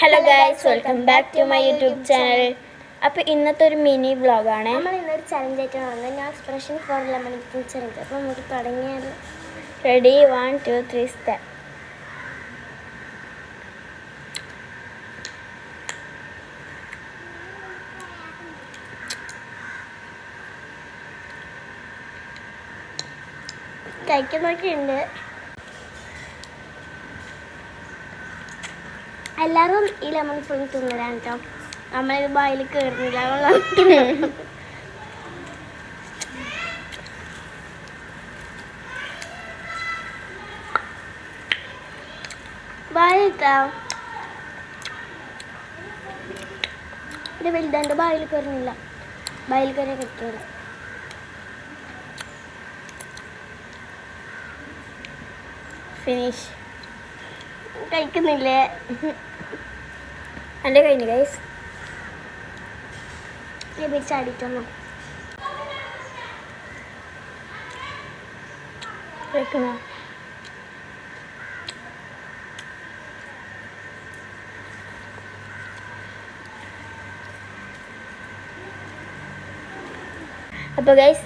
Hello guys, welcome back to my YouTube channel. അപ്പോൾ ഇന്നത്തെ ഒരു മിനി വ്ളോഗാണ്. നമ്മൾ ഇന്നൊരു ചലഞ്ച് ആയിട്ടാണ് വന്നത്. ഞാൻ എക്സ്പ്രഷൻ ഫോർ ലെമൺ ചലഞ്ച്. അപ്പോൾ നമുക്ക് തുടങ്ങിയാൽ റെഡി 1 2 3 സ്റ്റാർട്ട്. കഴിക്കുന്നൊക്കെ ഉണ്ട്. എല്ലാവരും ഈ ലെമൺ ഫുൾ തിന്നലാണ് കേട്ടോ. നമ്മളിത് ബായിൽ കയറുന്നില്ല. ബായിട്ടാ ഇത് വലുതാണ്ട് ബായിൽ കയറുന്നില്ല. ബായിൽ കയറിയ കിട്ടില്ല. ഫിനിഷ്. കഴിക്കുന്നില്ലേ? എൻ്റെ കഴിഞ്ഞു ഗൈസ്. പിടിച്ചടിക്കുന്നു. കഴിക്കണോ? അപ്പോൾ ഗൈസ്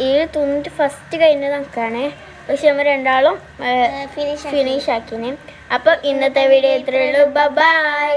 ഈ തിന്നിട്ട് ഫസ്റ്റ് കഴിഞ്ഞത് നമുക്കാണ്. പക്ഷെ നമ്മൾ രണ്ടാളും ഫിനിഷ് ആക്കിന്. അപ്പോൾ ഇന്നത്തെ വീഡിയോ ഇത്രയേ ഉള്ളൂ. ബൈ.